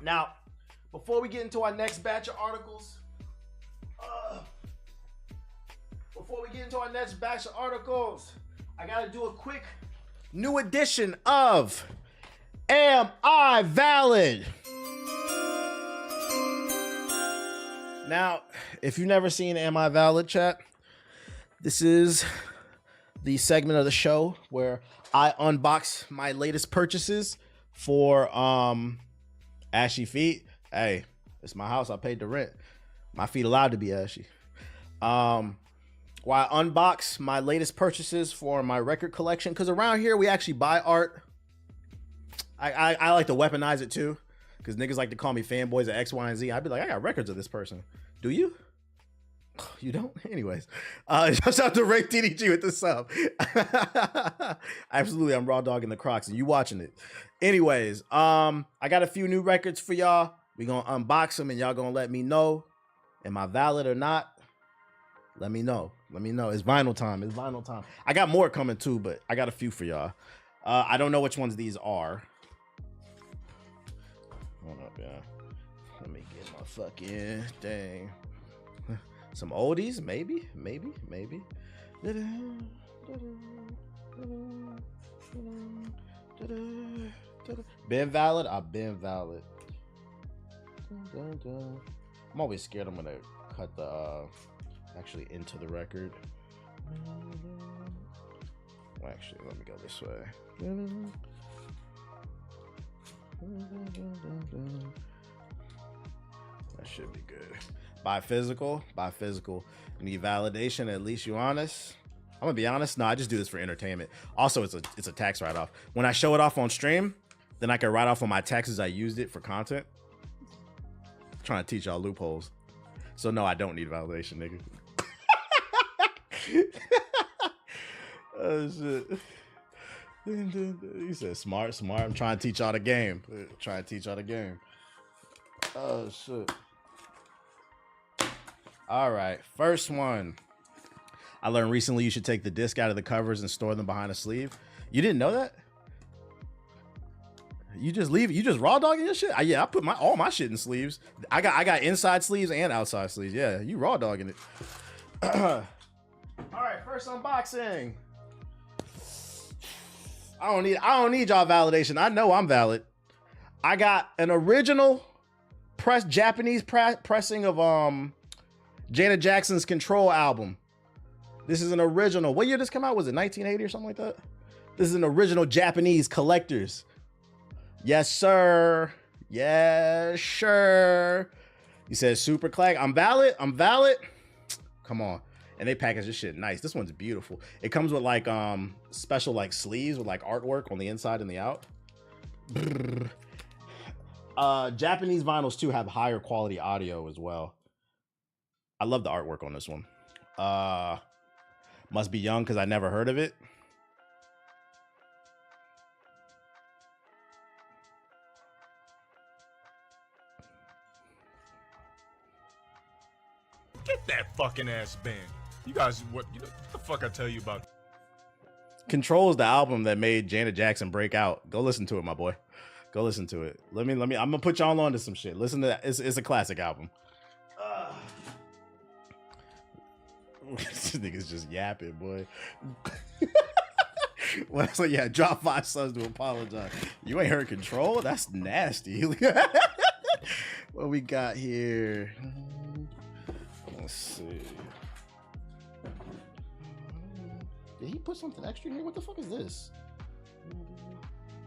Now, before we get into our next batch of articles, I gotta do a quick new edition of Am I Valid? Now, if you've never seen Am I Valid, chat, this is the segment of the show where I unbox my latest purchases for ashy feet. Hey, it's my house. I paid the rent. My feet allowed to be ashy. While I unbox my latest purchases for my record collection, because around here we actually buy art. I like to weaponize it too, because niggas like to call me fanboys of X, Y, and Z. I'd be like, I got records of this person. Do you? You don't? Anyways, shout out to Ray TDG with the sub. Absolutely, I'm raw dogging the Crocs and you watching it. Anyways, I got a few new records for y'all. We gonna unbox them and y'all gonna let me know, am I valid or not? Let me know. Let me know. It's vinyl time. It's vinyl time. I got more coming too, but I got a few for y'all. I don't know which ones these are. Hold up, yeah. Let me get my fucking thing. Some oldies, maybe. Been valid? I've been valid. I'm always scared I'm gonna cut the actually into the record. Well, actually, let me go this way. That should be good. Buy physical. You need validation. At least you honest. I'm gonna be honest. No, I just do this for entertainment. Also, it's a tax write-off. When I show it off on stream, then I can write off on my taxes I used it for content. I'm trying to teach y'all loopholes. So no, I don't need validation, nigga. Oh shit. He said smart. I'm trying to teach y'all the game. Oh shit. All right, first one. I learned recently you should take the disc out of the covers and store them behind a sleeve. You didn't know that? You just leave. You just raw dogging your shit. Yeah, I put all my shit in sleeves. I got inside sleeves and outside sleeves. Yeah, you raw dogging it. All right, first unboxing. I don't need y'all validation. I know I'm valid. I got an original Japanese pressing of Janet Jackson's Control album. This is an original. What year did this come out? Was it 1980 or something like that? This is an original Japanese collector's. Yes, sir. Yes, sure. He says super clack. I'm valid. Come on. And they package this shit nice. This one's beautiful. It comes with like special like sleeves with like artwork on the inside and the out. Japanese vinyls too have higher quality audio as well. I love the artwork on this one. Must be young because I never heard of it. Get that fucking ass band. You guys, what the fuck I tell you about? Control is the album that made Janet Jackson break out. Go listen to it, my boy. Go listen to it. Let me. I'm gonna put y'all on to some shit. Listen to that. It's a classic album. This nigga's just yapping, boy. Well, so yeah, drop 5 subs to apologize. You ain't heard Control? That's nasty. What we got here? Let's see. Did he put something extra in here? What the fuck is this?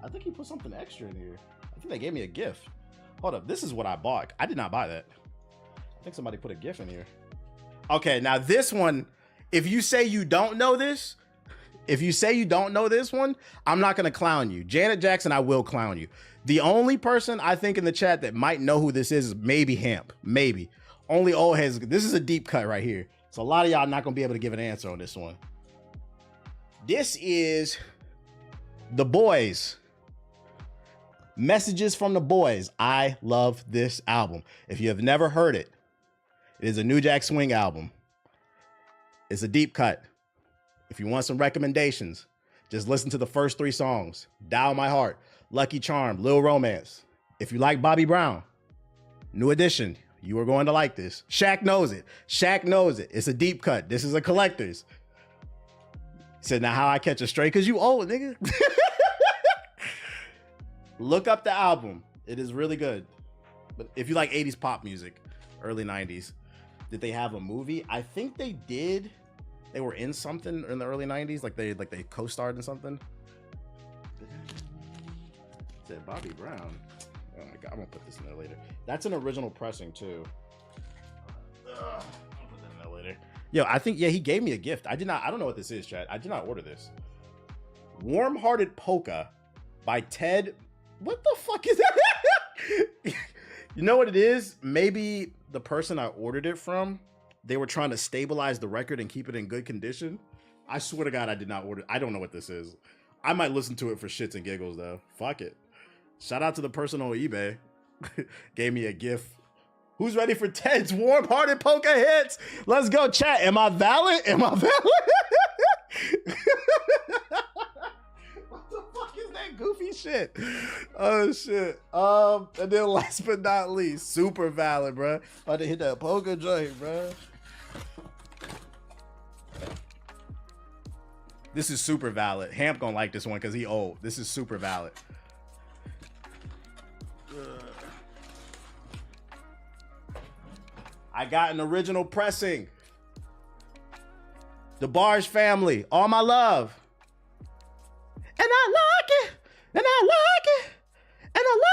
I think he put something extra in here. I think they gave me a gift. Hold up, this is what I bought. I did not buy that. I think somebody put a gift in here. Okay, now this one, if you say you don't know this, one, I'm not gonna clown you. Janet Jackson, I will clown you. The only person I think in the chat that might know who this is maybe Hamp, maybe. Only old heads. This is a deep cut right here. So a lot of y'all not gonna be able to give an answer on this one. This is The Boys. Messages from the Boys. I love this album. If you have never heard it, it is a New Jack Swing album. It's a deep cut. If you want some recommendations, just listen to the first 3 songs. Dial My Heart, Lucky Charm, Lil Romance. If you like Bobby Brown, New edition. You are going to like this. Shaq knows it. Shaq knows it. It's a deep cut. This is a collector's. He said, now how I catch a stray? Because you old, nigga. Look up the album. It is really good. But if you like 80s pop music, early 90s, did they have a movie? I think they did. They were in something in the early 90s. Like they co-starred in something. Said Bobby Brown. Oh my God, I'm gonna put this in there later. That's an original pressing too. I'll put that in there later. Yo, I think, yeah, he gave me a gift. I don't know what this is, chat. I did not order this. Warm-Hearted Polka by Ted. What the fuck is that? You know what it is? Maybe the person I ordered it from, they were trying to stabilize the record and keep it in good condition. I swear to God, I did not order. I don't know what this is. I might listen to it for shits and giggles though. Fuck it. Shout out to the person on eBay. Gave me a gift. Who's ready for Ted's Warm-Hearted Polka hits? Let's go, chat. Am I valid? Am I valid? What the fuck is that goofy shit? Oh shit. And then last but not least, super valid, bro. About to hit that polka joint, bro. This is super valid. Hamp gonna like this one because he old. This is super valid. I got an original pressing. The Barge family, all my love. And I like it. And I like it. And I like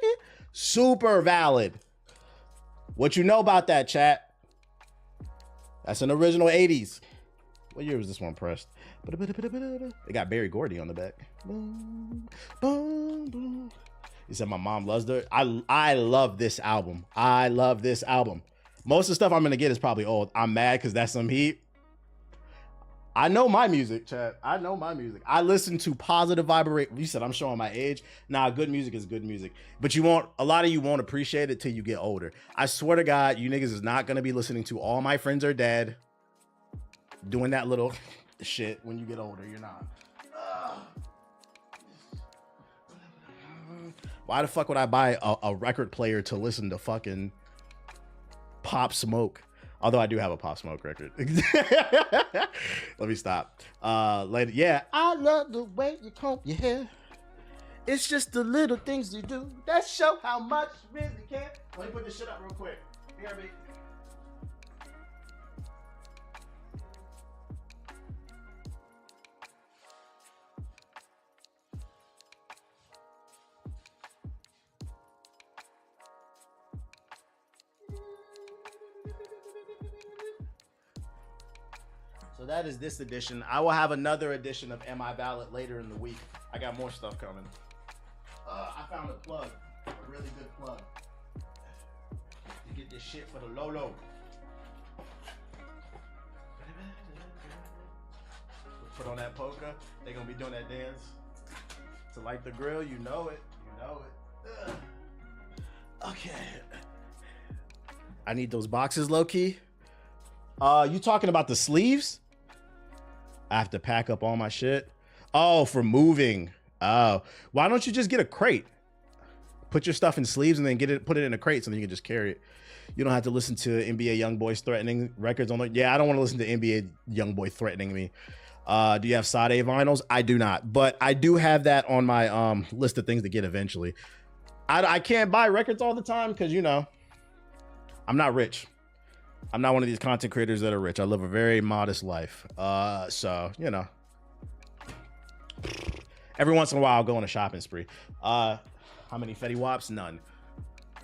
it. Super valid. What you know about that, chat? That's an original 80s. What year was this one pressed? It got Barry Gordy on the back. He said my mom loves it. I love this album. I love this album. Most of the stuff I'm gonna get is probably old. I'm mad because that's some heat. I know my music, chat. I know my music. I listen to positive vibrate. You said I'm showing my age. Nah, good music is good music. But a lot of you won't appreciate it till you get older. I swear to God, you niggas is not gonna be listening to All My Friends Are Dead. Doing that little shit when you get older. You're not. Why the fuck would I buy a record player to listen to fucking Pop Smoke? Although I do have a Pop Smoke record. Let me stop. Later, yeah. I love the way you comb your hair. It's just the little things you do that show how much you really care. Let me put this shit up real quick. BRB. So that is this edition. I will have another edition of Am I Valid later in the week. I got more stuff coming. I found a plug, a really good plug. To get this shit for the Lolo. Put on that polka. They gonna be doing that dance. To light the grill, you know it. You know it. Okay. I need those boxes low key. You talking about the sleeves? I have to pack up all my shit. Oh, for moving. Oh, why don't you just get a crate? Put your stuff in sleeves and then put it in a crate so then you can just carry it. You don't have to listen to NBA YoungBoys threatening records on the. Yeah, I don't want to listen to NBA YoungBoy threatening me. Do you have Sade vinyls? I do not, but I do have that on my list of things to get eventually. I can't buy records all the time because I'm not rich. I'm not one of these content creators that are rich. I live a very modest life. So, every once in a while I'll go on a shopping spree. How many Fetty Waps? None.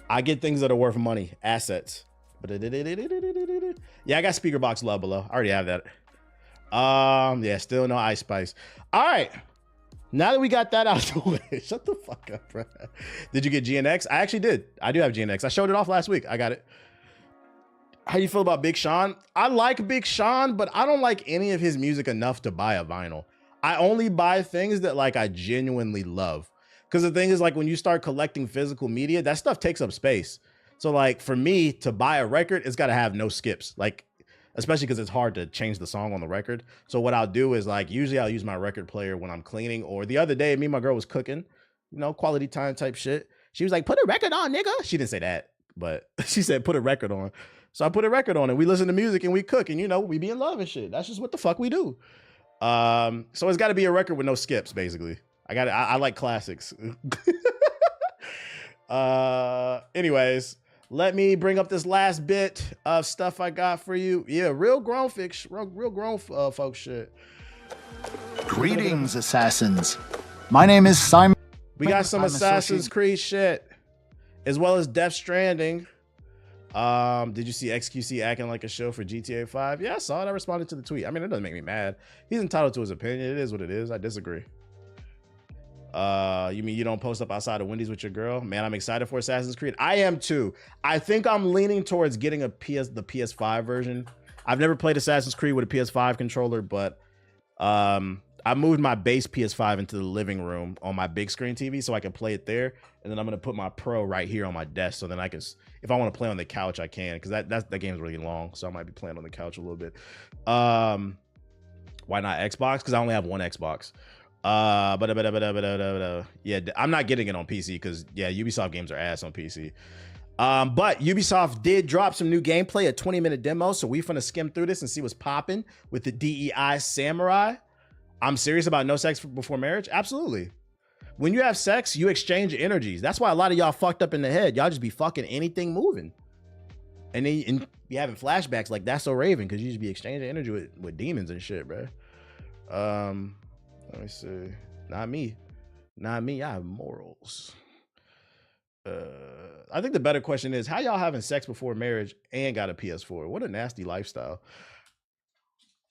I get things that are worth money, assets. Yeah, I got speaker box love below. I already have that. Yeah, still no Ice Spice. All right. Now that we got that out of the way, shut the fuck up, bro. Did you get GNX? I actually did. I do have GNX. I showed it off last week. I got it. How do you feel about Big Sean? I like Big Sean, but I don't like any of his music enough to buy a vinyl. I only buy things that I genuinely love. Because the thing is, when you start collecting physical media, that stuff takes up space. So for me to buy a record, it's got to have no skips. Especially because it's hard to change the song on the record. So what I'll do is usually I'll use my record player when I'm cleaning, or the other day, me and my girl was cooking, quality time type shit. She was like, put a record on, nigga. She didn't say that, but she said, put a record on. So I put a record on and we listen to music and we cook and, you know, we be in love and shit. That's just what the fuck we do. So it's got to be a record with no skips, basically. I like classics. Anyways, let me bring up this last bit of stuff I got for you. Yeah, real grown folks shit. Greetings, assassins. My name is Simon. We got some Assassin's Creed shit, as well as Death Stranding. Did you see XQC acting like a show for GTA 5? Yeah, I saw it. I responded to the tweet. I mean, it doesn't make me mad. He's entitled to his opinion. It is what it is. I disagree. You mean you don't post up outside of Wendy's with your girl? Man, I'm excited for Assassin's Creed. I am too. I think I'm leaning towards getting the PS5 version. I've never played Assassin's Creed with a PS5 controller, but I moved my base PS5 into the living room on my big screen TV so I can play it there. And then I'm going to put my Pro right here on my desk so then I can, if I want to play on the couch, I can, because that game's really long. So I might be playing on the couch a little bit. Why not Xbox? Because I only have one Xbox. Yeah, I'm not getting it on PC because, yeah, Ubisoft games are ass on PC. But Ubisoft did drop some new gameplay, a 20-minute demo. So we finna skim through this and see what's popping with the DEI Samurai. I'm serious about no sex before marriage. Absolutely. When you have sex, you exchange energies. That's why a lot of y'all fucked up in the head. Y'all just be fucking anything moving. And then be having flashbacks like That's So Raven because you just be exchanging energy with demons and shit, bro. Let me see. Not me. Not me. I have morals. I think the better question is, how y'all having sex before marriage and got a PS4? What a nasty lifestyle.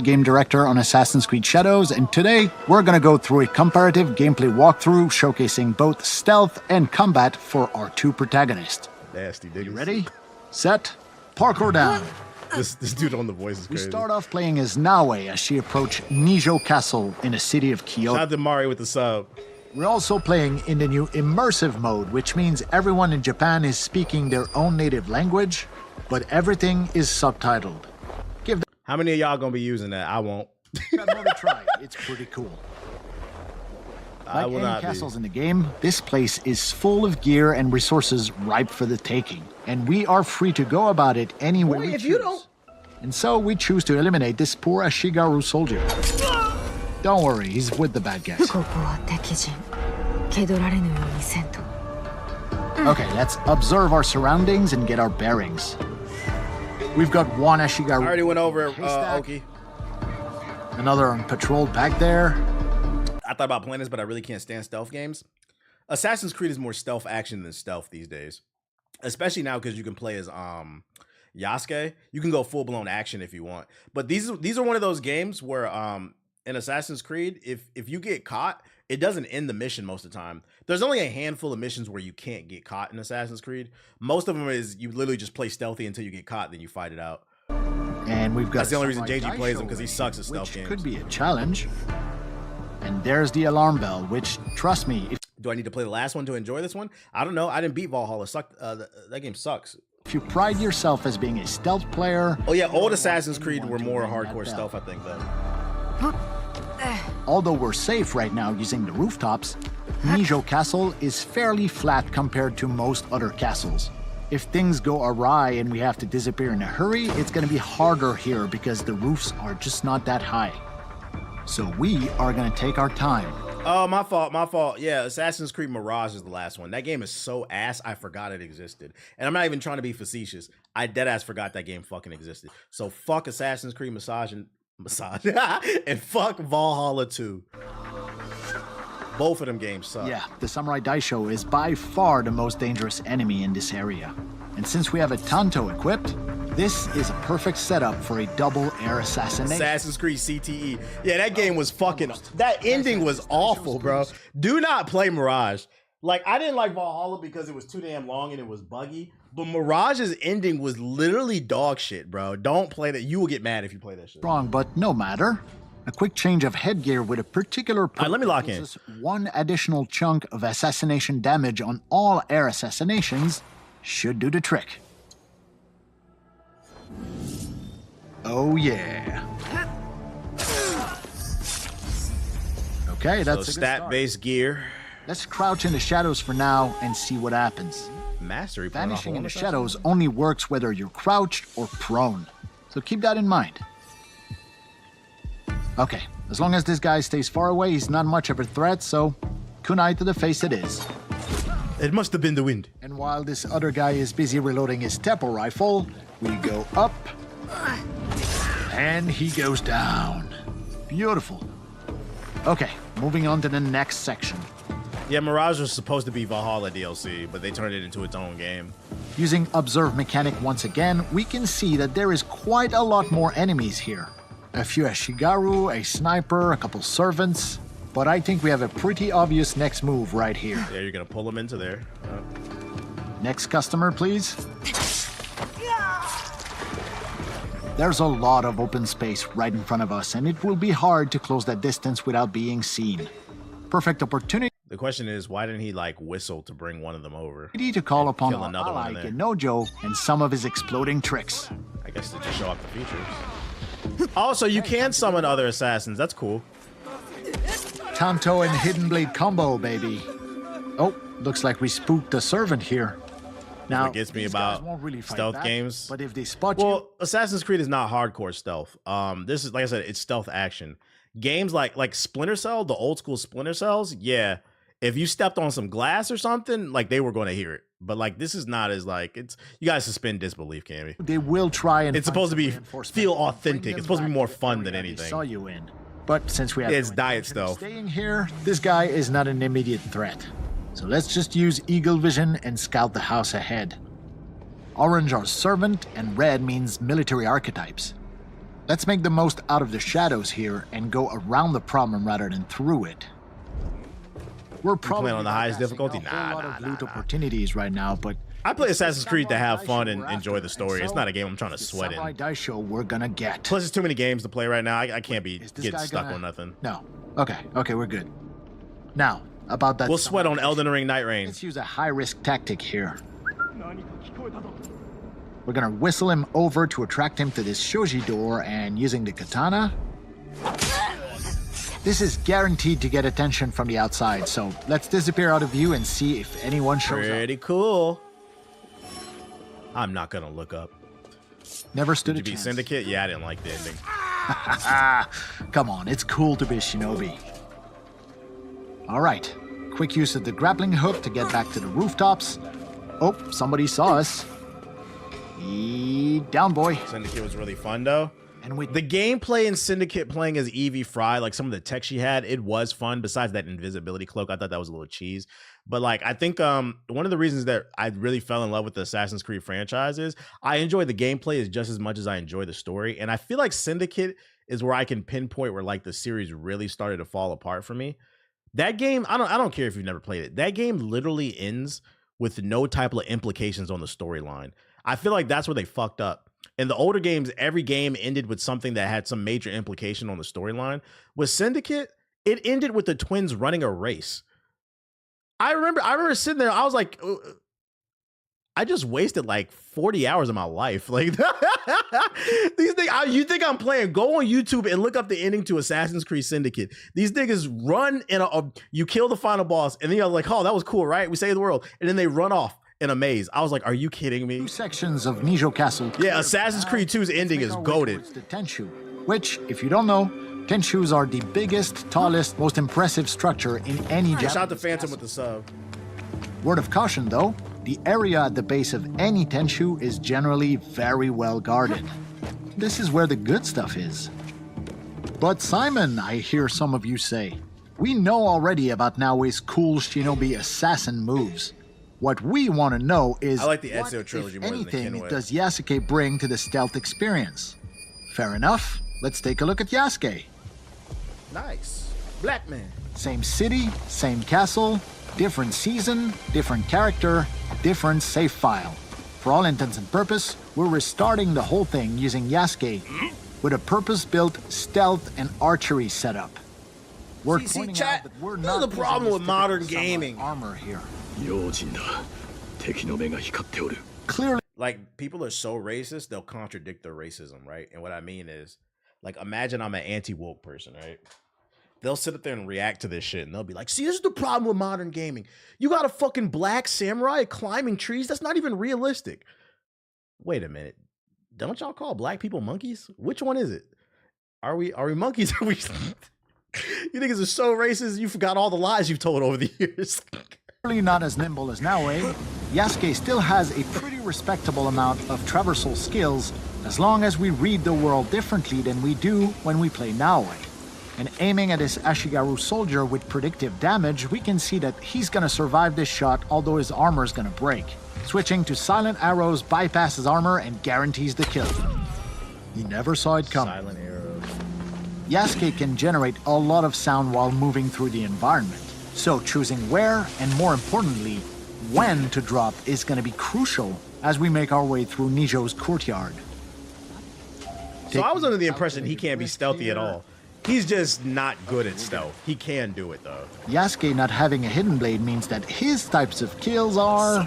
Game director on Assassin's Creed Shadows, and today we're gonna go through a comparative gameplay walkthrough showcasing both stealth and combat for our two protagonists. Nasty niggas. You ready? Set, parkour down. This dude on The Voice is crazy. We start off playing as Naue as she approaches Nijo Castle in the city of Kyoto. Shout out to Mari with the sub. We're also playing in the new immersive mode, which means everyone in Japan is speaking their own native language, but everything is subtitled. How many of y'all gonna be using that? I won't. Got more to try. It's pretty cool. Like any castles in the game, this place is full of gear and resources ripe for the taking, and we are free to go about it any way we choose. And so we choose to eliminate this poor Ashigaru soldier. Don't worry, he's with the bad guys. Okay, let's observe our surroundings and get our bearings. We've got one Ashigaru. I already went over it, Oki. Another on patrol back there. I thought about playing this, but I really can't stand stealth games. Assassin's Creed is more stealth action than stealth these days. Especially now because you can play as Yasuke. You can go full-blown action if you want. But these are one of those games where in Assassin's Creed, if you get caught, it doesn't end the mission most of the time. There's only a handful of missions where you can't get caught in Assassin's Creed. Most of them is you literally just play stealthy until you get caught, then you fight it out. And we've got that's the only reason JG plays them, because he sucks at stealth games. Could be a challenge. And there's the alarm bell, which, trust me, do I need to play the last one to enjoy this one? I don't know. I didn't beat Valhalla. Sucked. That game sucks. If you pride yourself as being a stealth player... Oh yeah, old Assassin's Creed were more hardcore stealth, I think, though. Although we're safe right now using the rooftops, Nijo Castle is fairly flat compared to most other castles. If things go awry and we have to disappear in a hurry, it's going to be harder here because the roofs are just not that high. So we are going to take our time. Oh, my fault. Yeah, Assassin's Creed Mirage is the last one. That game is so ass, I forgot it existed. And I'm not even trying to be facetious. I deadass forgot that game fucking existed. So fuck Assassin's Creed Massage and fuck Valhalla 2. Both of them games suck. Yeah, the Samurai Daisho is by far the most dangerous enemy in this area. And since we have a Tanto equipped, this is a perfect setup for a double air assassination. Assassin's Creed CTE. Yeah, that game was fucking... That ending was awful, bro. Do not play Mirage. Like, I didn't like Valhalla because it was too damn long and it was buggy. But Mirage's ending was literally dog shit, bro. Don't play that. You will get mad if you play that shit. Wrong, but no matter. A quick change of headgear with a particular... All right, let me lock in. One additional chunk of assassination damage on all air assassinations should do the trick. Oh, yeah. Okay, that's so stat-based gear. Let's crouch in the shadows for now and see what happens. Mastery. Vanishing in the shadows only works whether you're crouched or prone. So keep that in mind. Okay, as long as this guy stays far away, he's not much of a threat, so kunai to the face it is. It must have been the wind. And while this other guy is busy reloading his tempo rifle, we go up, and he goes down. Beautiful. Okay, moving on to the next section. Yeah, Mirage was supposed to be Valhalla DLC, but they turned it into its own game. Using Observe Mechanic once again, we can see that there is quite a lot more enemies here. A few Ashigaru, a sniper, a couple servants. But I think we have a pretty obvious next move right here. Yeah, you're gonna pull them into there. Next customer, please. There's a lot of open space right in front of us, and it will be hard to close that distance without being seen. Perfect opportunity. The question is, why didn't he like whistle to bring one of them over? To call upon our another one ally in there. Genojo and some of his exploding tricks. I guess to just show off the features. Also, you can summon other assassins. That's cool. Tanto and Hidden Blade combo, baby. Oh, looks like we spooked a servant here. Now, What gets me these guys about won't really fight stealth back, games. But if they spot Well, Assassin's Creed is not hardcore stealth. This is, like I said, it's stealth action. Games like Splinter Cell, the old school Splinter Cells, yeah. If you stepped on some glass or something, like they were going to hear it. But like this is not as like it's. You guys suspend disbelief, Cammy. they will try and It's find supposed to some be reinforcements feel and bring authentic. them It's supposed to be back more to the fun than area they saw anything. you in. But since we have It's no diet intention of stealth. staying here, this guy is not an immediate threat. So let's just use Eagle Vision and scout the house ahead. Orange are servant and red means military archetypes. Let's make the most out of the shadows here and go around the problem rather than through it. We're probably on the highest bypassing difficulty? a whole lot of Nah. loot opportunities right now, but I play Assassin's Creed to have fun Samurai and we're enjoy after, the story. and It's so not a game I'm trying to it's the sweat Samurai in. Dice show we're gonna get. Plus, there's too many games to play right now. I can't be Is this getting guy stuck gonna- on nothing. No. Okay, we're good. Now, about that. We'll sweat on Samurai Elden Ring Night Rain. Let's use a high-risk tactic here. We're gonna whistle him over to attract him to this shoji door, and using the katana. This is guaranteed to get attention from the outside, so let's disappear out of view and see if anyone shows up. Pretty cool. I'm not gonna look up. Never stood Did a you beat chance. Syndicate? Yeah, I didn't like the ending. Come on, it's cool to be shinobi. All right, quick use of the grappling hook to get back to the rooftops. Oh, somebody saw us. Down, boy. Syndicate was really fun though. And with The gameplay in Syndicate playing as Evie Fry, like some of the tech she had, it was fun. Besides that invisibility cloak, I thought that was a little cheese. But like, I think one of the reasons that I really fell in love with the Assassin's Creed franchise is I enjoy the gameplay as just as much as I enjoy the story. And I feel like Syndicate is where I can pinpoint where like the series really started to fall apart for me. That game, I don't care if you've never played it. That game literally ends with no type of implications on the storyline. I feel like that's where they fucked up. In the older games, every game ended with something that had some major implication on the storyline. With Syndicate, it ended with the twins running a race. I remember sitting there, I was like, I just wasted like 40 hours of my life. Like these things, you think I'm playing? Go on YouTube and look up the ending to Assassin's Creed Syndicate. These niggas run in you kill the final boss, and then you're like, oh, that was cool, right? We saved the world, and then they run off in a maze. I was like, are you kidding me? two sections of Nijo Castle. Yeah, Assassin's Creed 2's ending is goated. The Tenshu, which, if you don't know, Tenshus are the biggest, tallest, most impressive structure in any Shot the Japanese Phantom castle. with the sub. Word of caution, though, the area at the base of any Tenshu is generally very well guarded. This is where the good stuff is. But Simon, I hear some of you say, we know already about Naoe's cool shinobi assassin moves. What we want to know is, I like the what, Ezio trilogy if more than the anything, Kinway. does Yasuke bring to the stealth experience? Fair enough. Let's take a look at Yasuke. Nice. Black man. Same city, same castle, different season, different character, different save file. For all intents and purpose, we're restarting the whole thing using Yasuke with a purpose-built stealth and archery setup. We're See, pointing chat, out that we're this not is the using problem this with modern typical samurai gaming. armor here. 用心だ敵の目が光っておる Clearly, Like, people are so racist, they'll contradict their racism, right? And what I mean is, like, imagine I'm an anti-woke person, right? they'll sit up there and react to this shit, and they'll be like, see, this is the problem with modern gaming. You got a fucking black samurai climbing trees? That's not even realistic. Wait a minute. Don't y'all call black people monkeys? Which one is it? Are we monkeys? Are we... You niggas are so racist, you forgot all the lies you've told over the years. Clearly not as nimble as Naoe, Yasuke still has a pretty respectable amount of traversal skills as long as we read the world differently than we do when we play Naoe. And aiming at this Ashigaru soldier with predictive damage, we can see that he's gonna survive this shot, although his armor is gonna break. Switching to silent arrows bypasses armor and guarantees the kill. He never saw it coming. Silent arrows. Yasuke can generate a lot of sound while moving through the environment. So choosing where, and more importantly, when to drop is going to be crucial as we make our way through Nijo's courtyard. So I was under the impression he can't be stealthy at all. He's just not good at stealth. He can do it though. Yasuke not having a hidden blade means that his types of kills are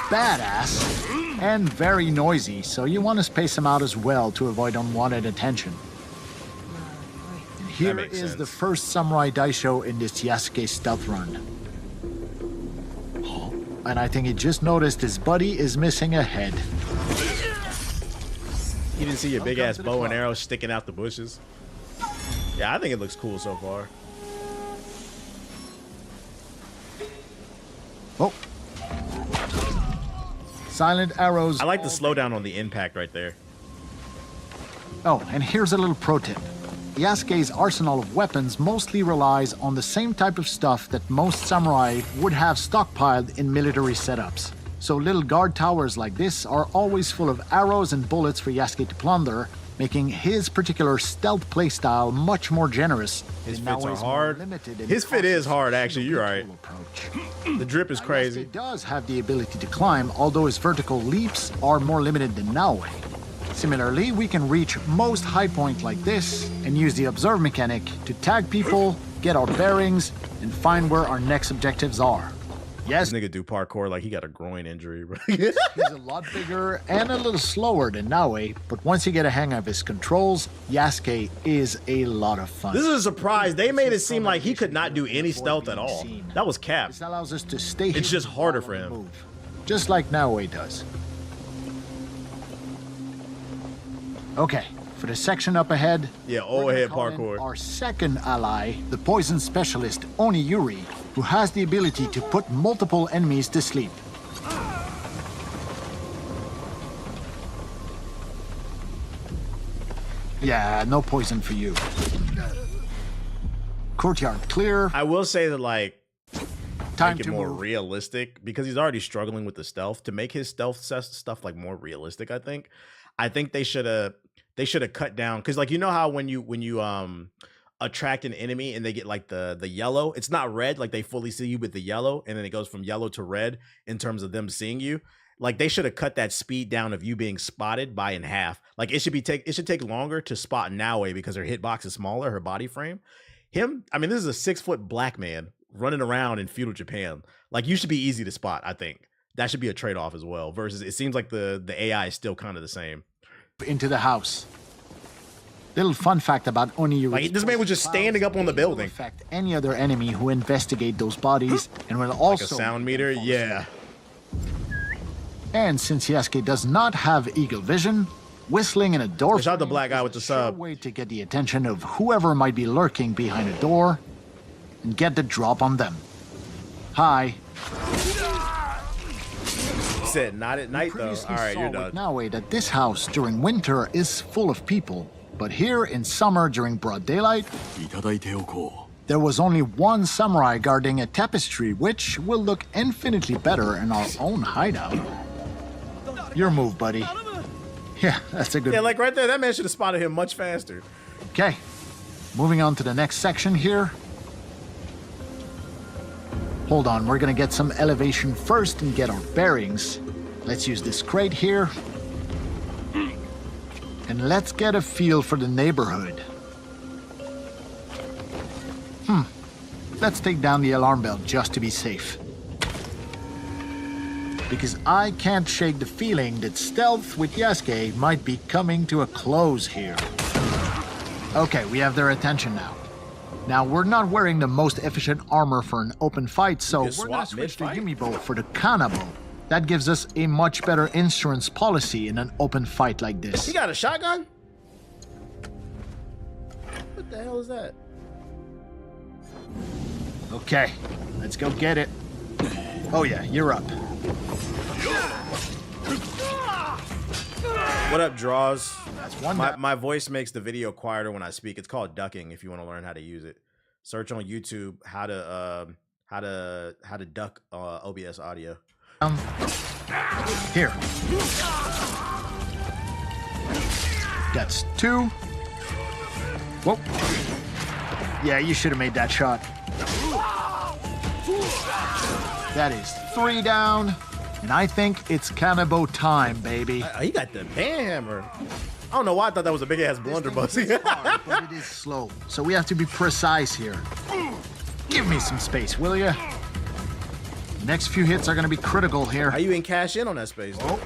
badass and very noisy, so you want to space him out as well to avoid unwanted attention. Here is the first Samurai Daisho in this Yasuke stealth run. And I think he just noticed his buddy is missing a head. You didn't see your big ass bow and arrow sticking out the bushes? Yeah, I think it looks cool so far. Oh. Silent arrows. I like the slowdown on the impact right there. Oh, and here's a little pro tip. Yasuke's arsenal of weapons mostly relies on the same type of stuff that most samurai would have stockpiled in military setups. So little guard towers like this are always full of arrows and bullets for Yasuke to plunder, making his particular stealth playstyle much more generous. His fits are hard. His fit is hard, actually, you're right. The drip is crazy. Yasuke does have the ability to climb, although his vertical leaps are more limited than Naoe. Similarly, we can reach most high point like this and use the observe mechanic to tag people, get our bearings, and find where our next objectives are. Yes, this nigga do parkour like he got a groin injury, bro. He's a lot bigger and a little slower than Naoe, but once you get a hang of his controls, Yasuke is a lot of fun. This is a surprise. They made it seem like he could not do any stealth at all. That was cap. This allows us to stay. It's just harder for him. Move, just like Naoe does. Okay, for the section up ahead, old head parkour. Our second ally, the poison specialist Oniyuri, who has the ability to put multiple enemies to sleep. Yeah, no poison for you. Courtyard clear. I will say that, like, Time make to it more move. realistic, because he's already struggling with the stealth. To make his stealth stuff like more realistic, I think they should have cut down, because like, you know how when you attract an enemy and they get like the yellow, it's not red, like they fully see you with the yellow, and then it goes from yellow to red in terms of them seeing you. Like, they should have cut that speed down of you being spotted by in half. Like, it should take longer to spot Naoe because her hitbox is smaller, her body frame. Him, I mean, this is a 6-foot black man running around in feudal Japan. Like, you should be easy to spot. I think that should be a trade-off as well, versus it seems like the AI is still kind of the same. Into the house. Little fun fact about Oniyuri. Like, this man was just standing up on the building. Will affect any other enemy who investigate those bodies, and will also Like a sound meter, yeah. And since Yasuke does not have eagle vision, whistling in a door Shout out the black guy with the sub. way to get the attention of whoever might be lurking behind a door and get the drop on them. Hi. He said not at night though. All right, you're done. Naoe that this house during winter is full of people, but here in summer during broad daylight, いただいておこう。 there was only one samurai guarding a tapestry, which will look infinitely better in our own hideout. Your move, buddy. Yeah, that's a good Yeah, like right there, that man should have spotted him much faster. Okay, moving on to the next section here. Hold on, we're gonna get some elevation first and get our bearings. Let's use this crate here. And let's get a feel for the neighborhood. Let's take down the alarm bell just to be safe. Because I can't shake the feeling that stealth with Yasuke might be coming to a close here. Okay, we have their attention now. Now, we're not wearing the most efficient armor for an open fight, so we're gonna switch to mid-fight? Yumibo for the Kanabo. That gives us a much better insurance policy in an open fight like this. He got a shotgun? What the hell is that? Okay, let's go get it. Oh yeah, you're up. What up, Draws? That's one. My voice makes the video quieter when I speak. It's called ducking if you want to learn how to use it. Search on YouTube how to duck OBS audio. Here. That's 2. Whoa. Yeah, you should have made that shot. That is 3 down. And I think it's Kanabo time, baby. He got the hammer. I don't know why I thought that was a big ass blunderbuss. But it is slow, so we have to be precise here. Give me some space, will ya? Next few hits are gonna be critical here. How you in cash in on that space, though?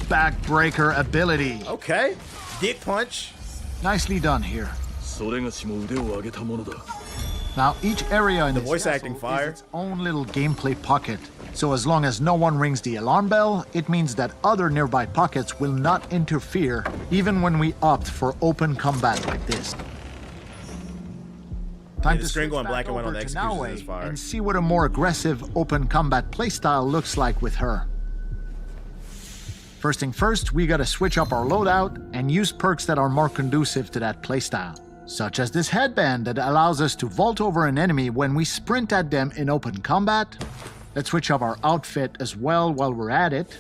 Backbreaker ability. Okay. Dick punch. Nicely done here. それがしも腕を上げたものだ Now, each area in The this voice castle acting is fire. its own little gameplay pocket. So as long as no one rings the alarm bell, it means that other nearby pockets will not interfere, even when we opt for open combat like this. Time the to string switch going back black and white on over the to execution Naoe is fire. and see what a more aggressive open combat playstyle looks like with her. First thing first, we gotta switch up our loadout and use perks that are more conducive to that playstyle, such as this headband that allows us to vault over an enemy when we sprint at them in open combat. Let's switch up our outfit as well while we're at it.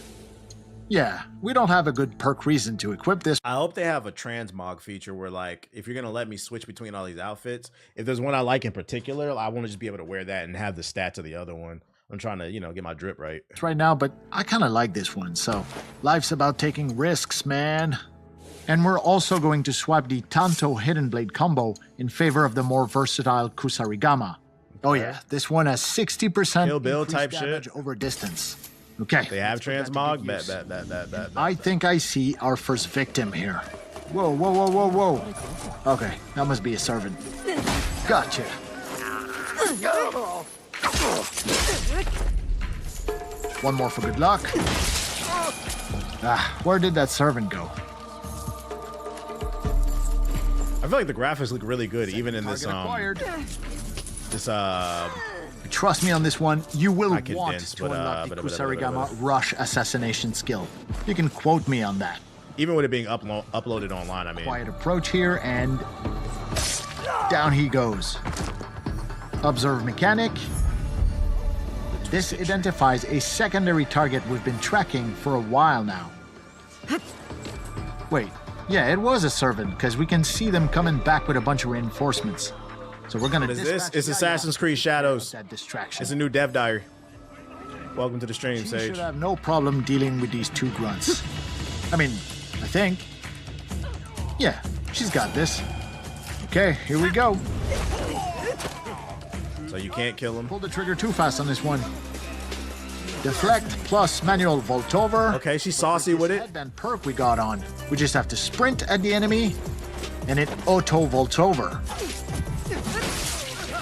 Yeah, we don't have a good perk reason to equip this. I hope they have a transmog feature where, like, if you're gonna let me switch between all these outfits, if there's one I like in particular, I want to just be able to wear that and have the stats of the other one. I'm trying to, get my drip right. Right now, but I kind of like this one, so life's about taking risks, man. And we're also going to swap the Tanto Hidden Blade combo in favor of the more versatile Kusarigama. Oh yeah, this one has 60% Kill Bill increased type damage shit. over distance. Okay. They have let's put that to transmog. good Bet, use. bet. I think I see our first victim here. Whoa, whoa, whoa, whoa, whoa. Okay, that must be a servant. Gotcha. One more for good luck. Ah, where did that servant go? I feel like the graphics look really good, even in this Target acquired. this Trust me on this one, you will Not want condensed, to but, unlock the but- Kusarigama Rush assassination skill. You can quote me on that. even with it being uploaded online. I mean, Quiet approach here, and down he goes. Observe mechanic. This identifies a secondary target we've been tracking for a while now. Wait, yeah, it was a servant, because we can see them coming back with a bunch of reinforcements. So we're gonna what is this? dispatch It's Yaya Assassin's Creed Shadows. that distraction. It's a new dev diary. Welcome to the stream, She Sage. should have no problem dealing with these two grunts. I mean, I think. Yeah, she's got this. Okay, here we go. So you can't kill him. Pull the trigger too fast on this one. Deflect plus manual vault over. Okay, she's saucy with it. Headband perk we got on. We just have to sprint at the enemy, and it auto vaults over.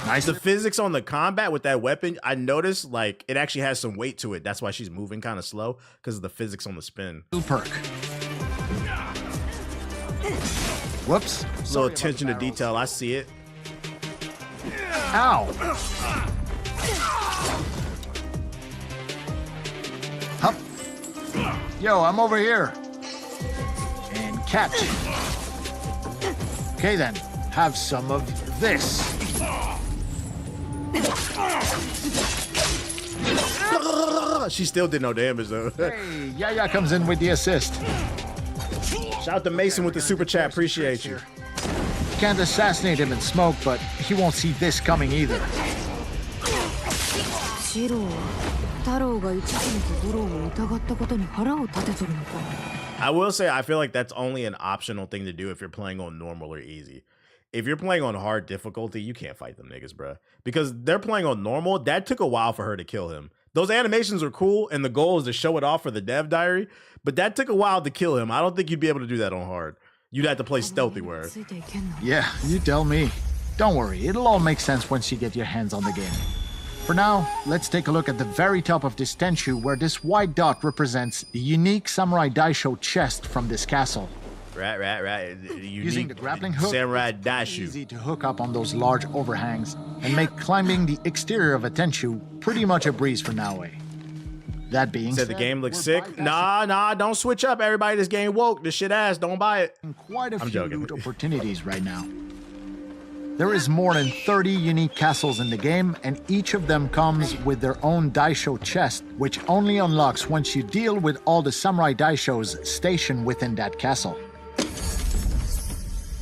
Nice. The physics on the combat with that weapon, I noticed like it actually has some weight to it. That's why she's moving kind of slow, because of the physics on the spin. Little perk. Whoops. Little attention to detail. I see it. Ow. Hup. Yo, I'm over here. And catch. Okay then, have some of this. She still did no damage though. Hey, Yaya comes in with the assist. Shout out to Mason with the super chat. Appreciate you. Can't assassinate him in smoke, but he won't see this coming either. シローは太郎が一途とドローを疑ったことに腹を立てとるのか。 I will say I feel like that's only an optional thing to do if you're playing on normal or easy. If you're playing on hard difficulty, you can't fight them niggas, bruh. Because they're playing on normal. That took a while for her to kill him. Those animations are cool, and the goal is to show it off for the dev diary, but that took a while to kill him. I don't think you'd be able to do that on hard. You'd have to play stealthy where. ついていけんの。 Yeah, you tell me. Don't worry, it'll all make sense once you get your hands on the game. For now, let's take a look at the very top of this Tenchu, where this white dot represents the unique Samurai Daisho chest from this castle. Right. Using the grappling hook, Samurai it's Daisho. easy to hook up on those large overhangs and make climbing the exterior of a Tenchu pretty much a breeze for Naoe. That being Said said, the game looks we're sick. bypassing Nah, don't switch up, everybody. This game woke. This shit ass. Don't buy it. quite a I'm few joking. loot opportunities right now. There is more than 30 unique castles in the game, and each of them comes with their own Daisho chest, which only unlocks once you deal with all the Samurai Daishos stationed within that castle.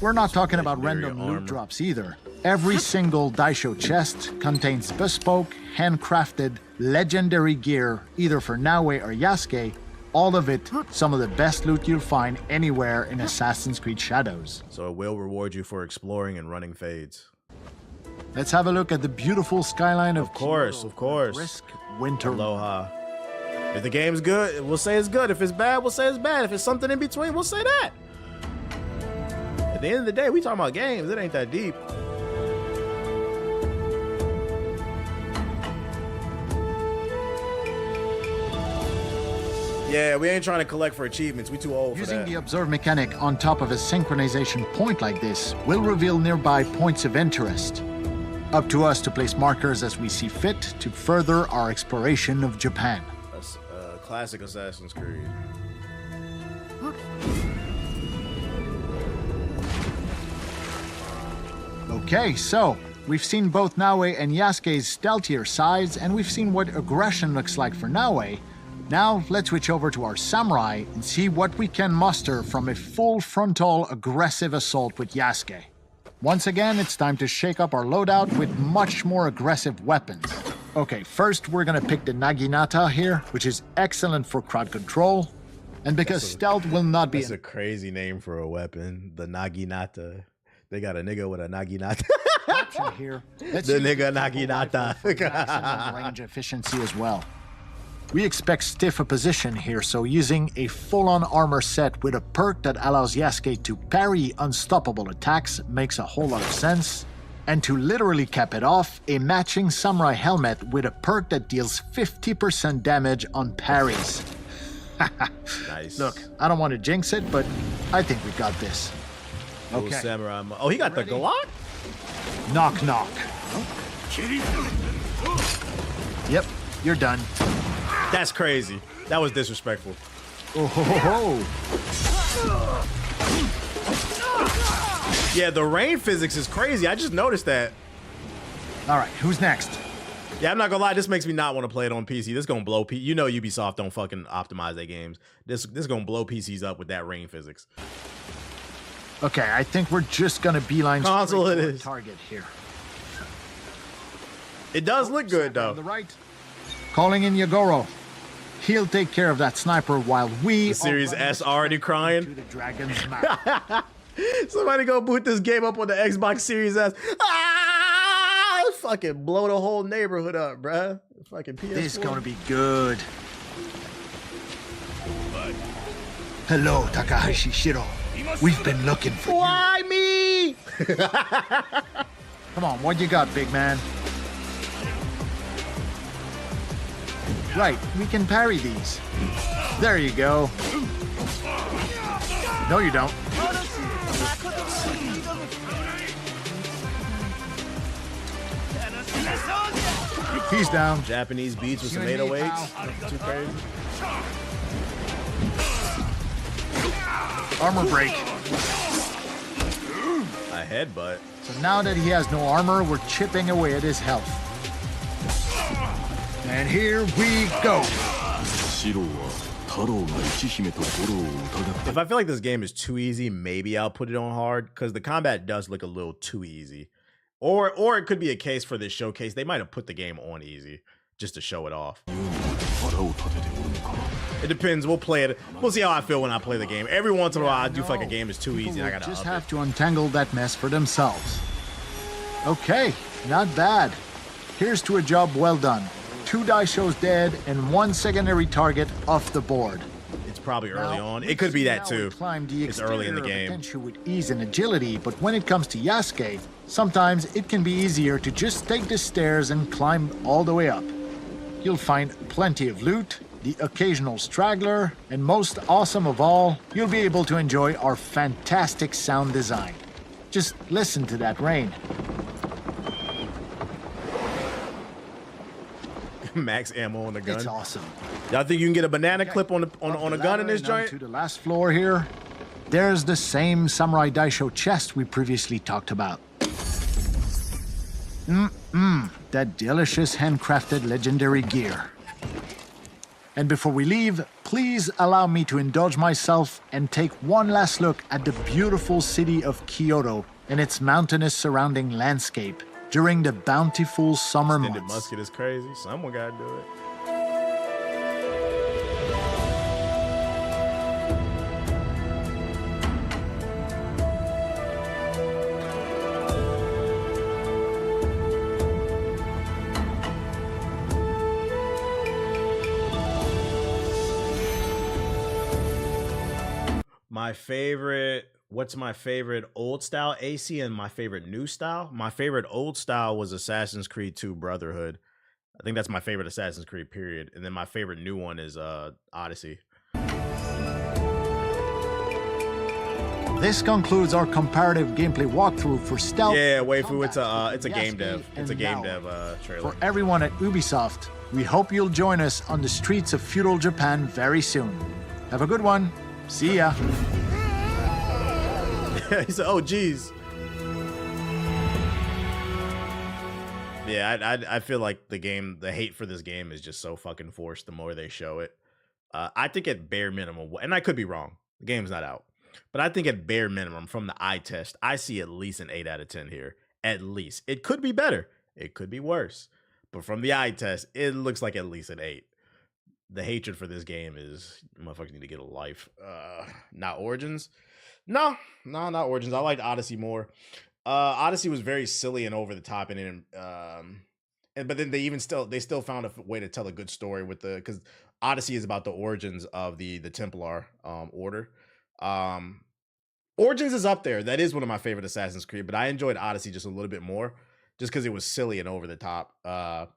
We're not talking about random armor. loot drops either. Every single Daisho chest contains bespoke, handcrafted, legendary gear, either for Naoe or Yasuke. All of it, some of the best loot you'll find anywhere in Assassin's Creed Shadows. So it will reward you for exploring and running fades. Let's have a look at the beautiful skyline of Of Kyoto. course. Brisk winter. Aloha. If the game's good, we'll say it's good. If it's bad, we'll say it's bad. If it's something in between, we'll say that. At the end of the day, we talking about games. It ain't that deep. Yeah, we ain't trying to collect for achievements. We too old for Using that. the observe mechanic on top of a synchronization point like this will reveal nearby points of interest. Up to us to place markers as we see fit to further our exploration of Japan. That's classic Assassin's Creed. Okay, so we've seen both Naoe and Yasuke's stealthier sides, and we've seen what aggression looks like for Naoe. Now let's switch over to our samurai and see what we can muster from a full frontal aggressive assault with Yasuke. Once again, it's time to shake up our loadout with much more aggressive weapons. Okay, first we're gonna pick the Naginata here, which is excellent for crowd control. And because stealth will not be That's a crazy name for a weapon. The Naginata. They got a nigga with a Naginata. option here, let's The use nigga triple rifle Naginata. for maximum range efficiency as well. We expect stiff opposition here, so using a full-on armor set with a perk that allows Yasuke to parry unstoppable attacks makes a whole lot of sense. And to literally cap it off, a matching samurai helmet with a perk that deals 50% damage on parries. Nice. Look, I don't want to jinx it, but I think we got this. Full Okay, samurai. Oh, he got the Glock? knock knock. Yep, you're done. That's crazy. That was disrespectful. Oh ho ho ho. Yeah, the rain physics is crazy. I just noticed that. All right, who's next? Yeah, I'm not gonna lie. This makes me not want to play it on PC. This gonna blow You know Ubisoft don't fucking optimize their games. This gonna blow PCs up with that rain physics. Okay, I think we're just gonna beeline Console straight it for a is. target here. It does look good On the though. right. Calling in Yagoro. He'll take care of that sniper while we The Series are running S this already to crying. the dragon's mouth. Somebody go boot this game up on the Xbox Series S. Ah! Fucking blow the whole neighborhood up, bruh. Fucking PS4. This is gonna be good. Hello, Takahashi Shiro. We've been looking for you. Why me? Come on, what you got, big man? Right, we can parry these. There you go. No, you don't. He's down. Japanese beats with some You and me, 808s. Nothing too crazy. Armor break. A headbutt. So now that he has no armor, we're chipping away at his health. And here we go. シロは太郎が一姫と五郎を疑って If I feel like this game is too easy, maybe I'll put it on hard because the combat does look a little too easy. Or it could be a case for this showcase. They might have put the game on easy just to show it off. 腹を立てておるのか It depends. We'll play it. We'll see how I feel when I play the game. Every once in a while, I do feel like a game is too easy. And I People gotta just up have it. to untangle that mess for themselves. Okay, not bad. Here's to a job well done. 2 Daishos dead and 1 secondary target off the board. It's probably early Now, on. we've It could be seen that Naoe too. climb the It's early in the exterior of game. Tenshu with ease and agility, but when it comes to Yasuke, Sometimes it can be easier to just take the stairs and climb all the way up. You'll find plenty of loot, the occasional straggler, and most awesome of all, you'll be able to enjoy our fantastic sound design. Just listen to that rain. Max ammo on the gun. It's awesome. Y'all think you can get a banana clip on a gun in this joint? To the last floor here, there's the same Samurai Daisho chest we previously talked about. That delicious handcrafted legendary gear. And before we leave, please allow me to indulge myself and take one last look at the beautiful city of Kyoto and its mountainous surrounding landscape during the bountiful summer Extended months. musket is crazy. Someone gotta do it. My favorite, what's my favorite old style AC and my favorite new style? My favorite old style was Assassin's Creed 2 Brotherhood. I think that's my favorite Assassin's Creed period. And then my favorite new one is Odyssey. This concludes our comparative gameplay walkthrough for Stealth. Yeah, waifu, Combat, it's a game dev. It's a game dev trailer. For everyone at Ubisoft, we hope you'll join us on the streets of feudal Japan very soon. Have a good one. See ya. He said, "Oh, geez." Yeah, I feel like the hate for this game is just so fucking forced the more they show it. I think at bare minimum, and I could be wrong, the game's not out, but I think at bare minimum from the eye test, I see at least an 8 out of 10 here. At least. It could be better. It could be worse. But from the eye test, it looks like at least an 8. The hatred for this game is motherfuckers need to get a life. Not Origins. No, not Origins. I liked Odyssey more. Odyssey was very silly and over the top, but then they still found a way to tell a good story with because Odyssey is about the origins of the Templar order. Origins is up there. That is one of my favorite Assassin's Creed, but I enjoyed Odyssey just a little bit more. Just because it was silly and over the top.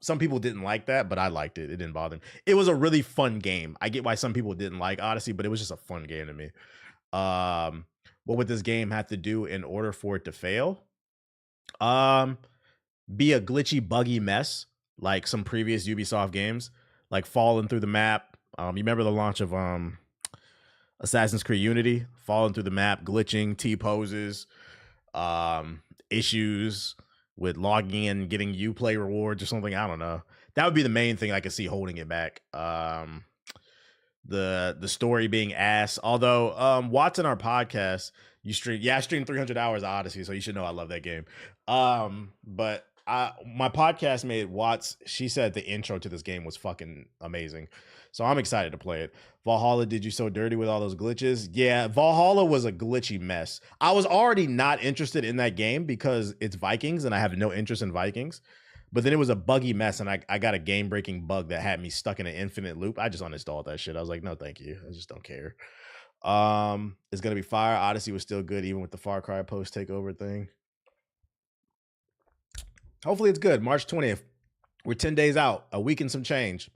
Some people didn't like that, but I liked it. It didn't bother me. It was a really fun game. I get why some people didn't like Odyssey, but it was just a fun game to me. What would this game have to do in order for it to fail? Be a glitchy, buggy mess like some previous Ubisoft games, like falling through the map. You remember the launch of Assassin's Creed Unity? Falling through the map, glitching, T-poses, issues with logging in, getting Uplay rewards or something. I don't know. That would be the main thing I could see holding it back. The story being ass. Although Watson, our podcast, I streamed 300 hours of Odyssey, so you should know I love that game. But my podcast mate Watts, she said the intro to this game was fucking amazing. So I'm excited to play it. Valhalla did you so dirty with all those glitches? Yeah, Valhalla was a glitchy mess. I was already not interested in that game because it's Vikings and I have no interest in Vikings. But then it was a buggy mess and I got a game-breaking bug that had me stuck in an infinite loop. I just uninstalled that shit. I was like, no, thank you. I just don't care. It's going to be fire. Odyssey was still good even with the Far Cry post-takeover thing. Hopefully it's good. March 20th. We're 10 days out. A week and some change.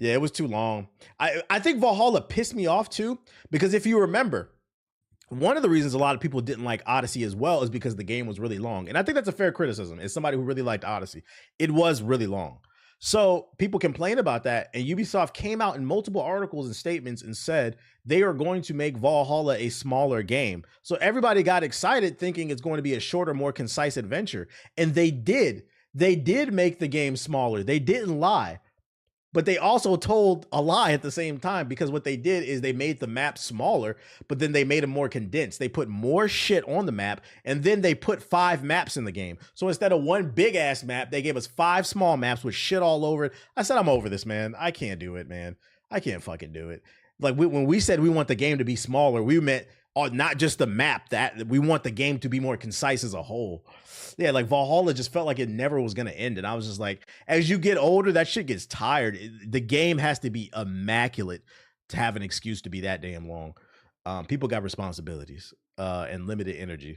Yeah, it was too long. I think Valhalla pissed me off too, because if you remember, one of the reasons a lot of people didn't like Odyssey as well is because the game was really long. And I think that's a fair criticism. As somebody who really liked Odyssey, it was really long. So people complain about that. And Ubisoft came out in multiple articles and statements and said they are going to make Valhalla a smaller game. So everybody got excited thinking it's going to be a shorter, more concise adventure. And they did. They did make the game smaller. They didn't lie. But they also told a lie at the same time, because what they did is they made the map smaller, but then they made them more condensed. They put more shit on the map, and then they put 5 maps in the game. So instead of one big ass map, they gave us 5 small maps with shit all over it. I said, I'm over this, man. I can't do it, man. I can't fucking do it. Like when we said we want the game to be smaller, we meant not just the map, that we want the game to be more concise as a whole. Yeah, like Valhalla just felt like it never was going to end. And I was just like, as you get older, that shit gets tired. The game has to be immaculate to have an excuse to be that damn long. People got responsibilities and limited energy.